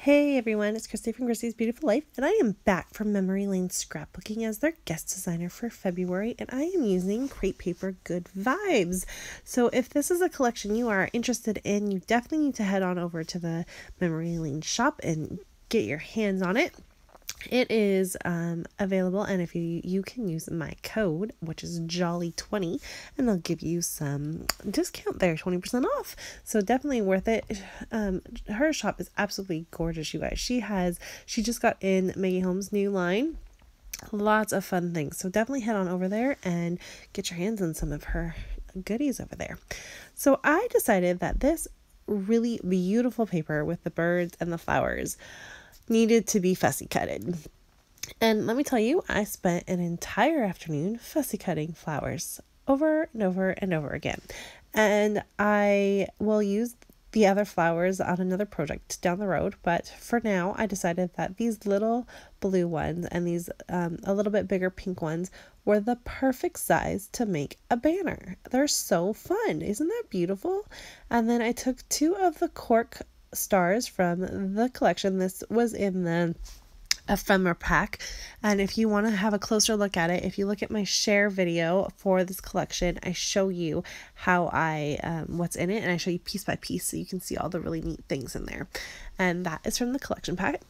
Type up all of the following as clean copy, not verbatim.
Hey everyone, it's Christy from Christy's Beautiful Life, and I am back from Memory Lane Scrapbooking as their guest designer for February, and I am using Crepe Paper Good Vibes. So if this is a collection you are interested in, you definitely need to head on over to the Memory Lane shop and get your hands on it. It is available, and if you can use my code, which is Jolly20, and they'll give you some discount there, 20% off. So definitely worth it. Her shop is absolutely gorgeous, you guys. She just got in Maggie Holmes' new line. Lots of fun things. So definitely head on over there and get your hands on some of her goodies over there. So I decided that this really beautiful paper with the birds and the flowers needed to be fussy cutted. And let me tell you, I spent an entire afternoon fussy cutting flowers over and over and over again. And I will use the other flowers on another project down the road, but for now I decided that these little blue ones and these a little bit bigger pink ones were the perfect size to make a banner. They're so fun. Isn't that beautiful? And then I took 2 of the cork stars from the collection. This was in the ephemera pack, and if you want to have a closer look at it, if you look at my share video for this collection, I show you how I what's in it, and I show you piece by piece so you can see all the really neat things in there. And that is from the collection pack.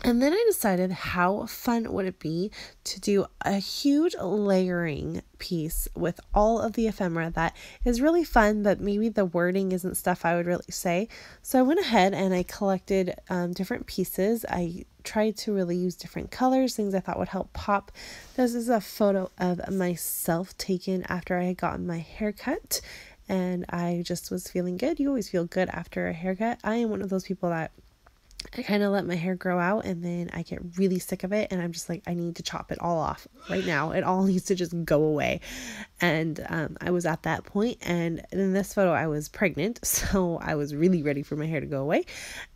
And then I decided how fun would it be to do a huge layering piece with all of the ephemera that is really fun, but maybe the wording isn't stuff I would really say. So I went ahead and I collected different pieces. I tried to really use different colors, things I thought would help pop. This is a photo of myself taken after I had gotten my haircut, and I just was feeling good. You always feel good after a haircut. I am one of those people that I kind of let my hair grow out and then I get really sick of it, and I'm just like, I need to chop it all off right now. It all needs to just go away. And I was at that point, and in this photo I was pregnant, so I was really ready for my hair to go away,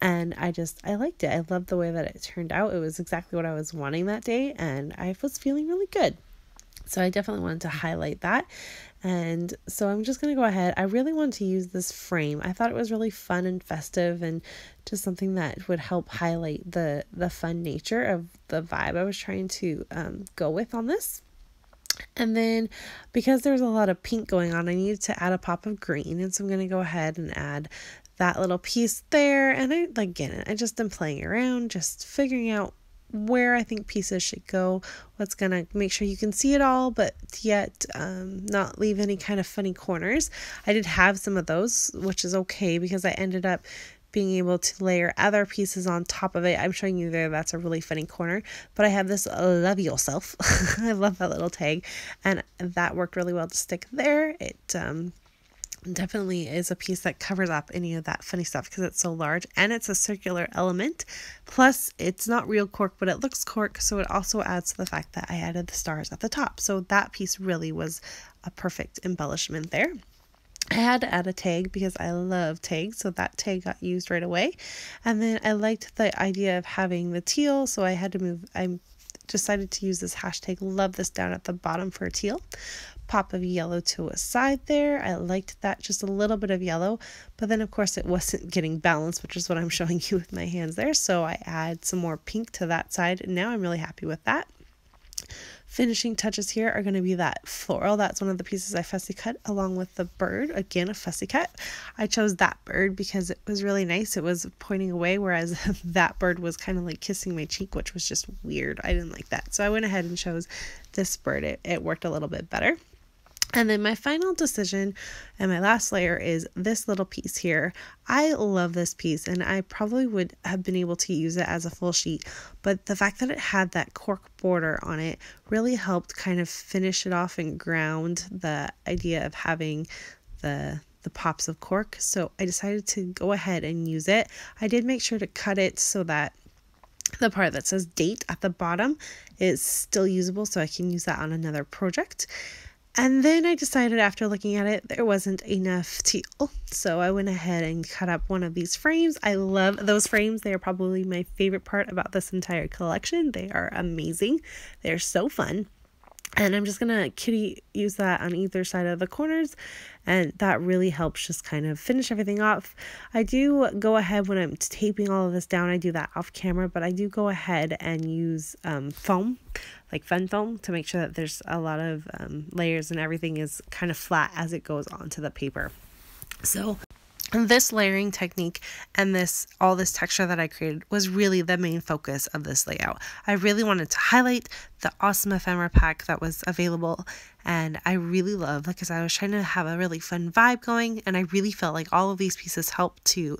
and I liked it. I loved the way that it turned out. It was exactly what I was wanting that day, and I was feeling really good. So I definitely wanted to highlight that. And so I'm just going to go ahead. I really wanted to use this frame. I thought it was really fun and festive, and just something that would help highlight the fun nature of the vibe I was trying to go with on this. And then because there's a lot of pink going on, I needed to add a pop of green. And so I'm going to go ahead and add that little piece there. And I just am playing around, just figuring out where I think pieces should go, what's gonna make sure you can see it all, but yet not leave any kind of funny corners. I did have some of those, which is okay because I ended up being able to layer other pieces on top of it. I'm showing you there, that's a really funny corner, but I have this love yourself. I love that little tag, and that worked really well to stick there. It definitely is a piece that covers up any of that funny stuff because it's so large, and it's a circular element, plus it's not real cork, but it looks cork, so it also adds to the fact that I added the stars at the top. So that piece really was a perfect embellishment there. I had to add a tag because I love tags, so that tag got used right away. And then I liked the idea of having the teal, so I decided to use this hashtag love this down at the bottom for teal. Pop of yellow to a side there. I liked that, just a little bit of yellow, but then of course it wasn't getting balanced, which is what I'm showing you with my hands there. So I add some more pink to that side, and now I'm really happy with that. Finishing touches here are going to be that floral. That's one of the pieces I fussy cut along with the bird. Again, a fussy cut. I chose that bird because it was really nice. It was pointing away, whereas that bird was kind of like kissing my cheek, which was just weird. I didn't like that. So I went ahead and chose this bird. It worked a little bit better. And then my final decision and my last layer is this little piece here. I love this piece, and I probably would have been able to use it as a full sheet, but the fact that it had that cork border on it really helped kind of finish it off and ground the idea of having the pops of cork. So I decided to go ahead and use it. I did make sure to cut it so that the part that says date at the bottom is still usable, so I can use that on another project. And then I decided, after looking at it, there wasn't enough teal. So I went ahead and cut up one of these frames. I love those frames. They are probably my favorite part about this entire collection. They are amazing. They're so fun. And I'm just going to kitty use that on either side of the corners. And that really helps just kind of finish everything off. I do go ahead when I'm taping all of this down. I do that off camera, but I do go ahead and use foam, like fun foam, to make sure that there's a lot of layers and everything is kind of flat as it goes onto the paper. So this layering technique and all this texture that I created was really the main focus of this layout. I really wanted to highlight the awesome ephemera pack that was available, and I really love, like I said, I was trying to have a really fun vibe going, and I really felt like all of these pieces helped to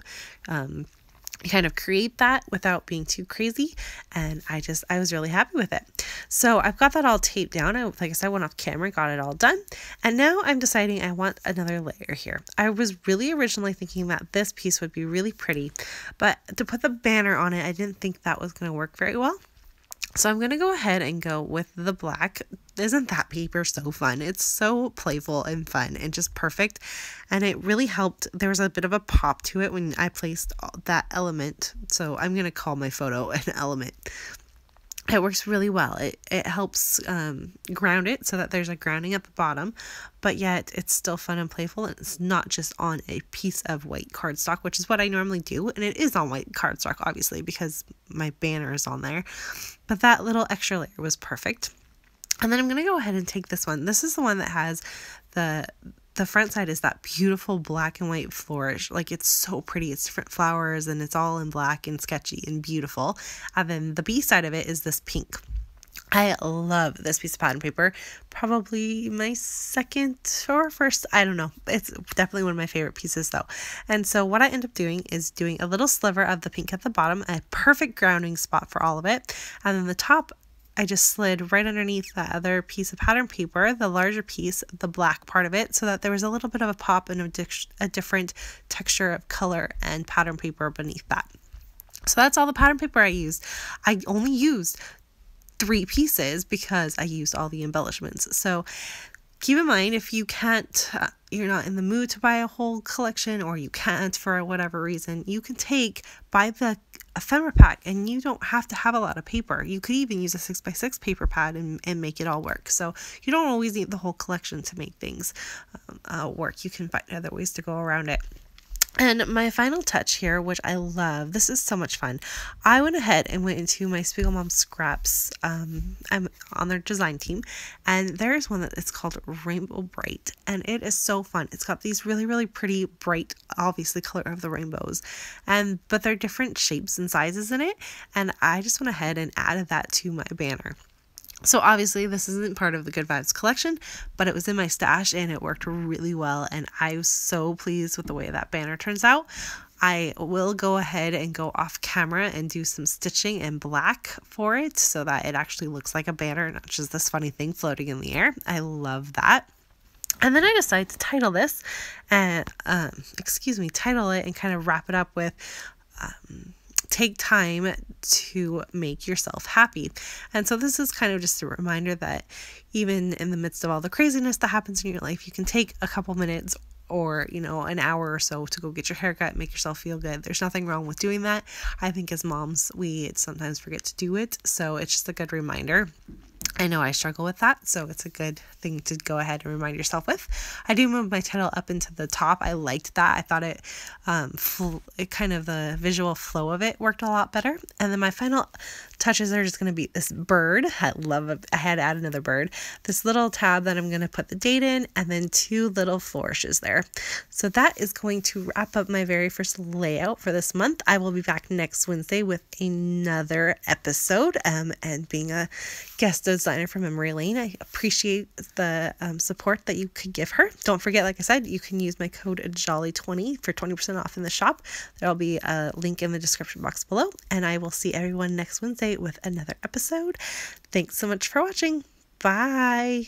kind of create that without being too crazy, and I was really happy with it. So I've got that all taped down. Like I said, I went off camera, got it all done, and now I'm deciding I want another layer here. I was really originally thinking that this piece would be really pretty, but to put the banner on it, I didn't think that was going to work very well. So I'm going to go ahead and go with the black. Isn't that paper so fun? It's so playful and fun and just perfect. And it really helped. There was a bit of a pop to it when I placed that element. So I'm going to call my photo an element. It works really well. It helps ground it so that there's a grounding at the bottom, but yet it's still fun and playful, and it's not just on a piece of white cardstock, which is what I normally do, and it is on white cardstock, obviously, because my banner is on there, but that little extra layer was perfect. And then I'm going to go ahead and take this one. This is the one that has the front side is that beautiful black and white flourish. Like, it's so pretty. It's different flowers and it's all in black and sketchy and beautiful. And then the B side of it is this pink. I love this piece of pattern paper. Probably my second or first, I don't know. It's definitely one of my favorite pieces though. And so what I end up doing is doing a little sliver of the pink at the bottom, a perfect grounding spot for all of it. And then the top, I just slid right underneath that other piece of pattern paper, the larger piece, the black part of it, so that there was a little bit of a pop and a different texture of color and pattern paper beneath that. So that's all the pattern paper I used. I only used 3 pieces because I used all the embellishments. So keep in mind, if you can't, you're not in the mood to buy a whole collection, or you can't for whatever reason, you can buy the ephemera pack, and you don't have to have a lot of paper. You could even use a 6x6 paper pad and make it all work. So you don't always need the whole collection to make things work. You can find other ways to go around it. And my final touch here, which I love, this is so much fun. I went ahead and went into my Spiegel Mom Scraps. I'm on their design team, and there's one that it's called Rainbow Bright, and it is so fun. It's got these really, really pretty, bright, obviously color of the rainbows, but they're different shapes and sizes in it, and I just went ahead and added that to my banner. So obviously this isn't part of the Good Vibes collection, but it was in my stash and it worked really well, and I was so pleased with the way that banner turns out. I will go ahead and go off camera and do some stitching in black for it so that it actually looks like a banner, not just this funny thing floating in the air. I love that. And then I decided to title this and title it and kind of wrap it up with take time to make yourself happy. And so this is kind of just a reminder that even in the midst of all the craziness that happens in your life, you can take a couple minutes or, an hour or so to go get your haircut, make yourself feel good. There's nothing wrong with doing that. I think as moms, we sometimes forget to do it. So it's just a good reminder. I know I struggle with that, so it's a good thing to go ahead and remind yourself with. I do move my title up into the top. I liked that. I thought it kind of the visual flow of it worked a lot better. And then my final touches are just going to be this bird. I love it. I had to add another bird. This little tab that I'm going to put the date in, and then 2 little flourishes there. So that is going to wrap up my very first layout for this month. I will be back next Wednesday with another episode. And being a guest designer for Memory Lane, I appreciate the support that you could give her. Don't forget, like I said, you can use my code JOLLY20 for 20% off in the shop. There'll be a link in the description box below, and I will see everyone next Wednesday with another episode. Thanks so much for watching. Bye.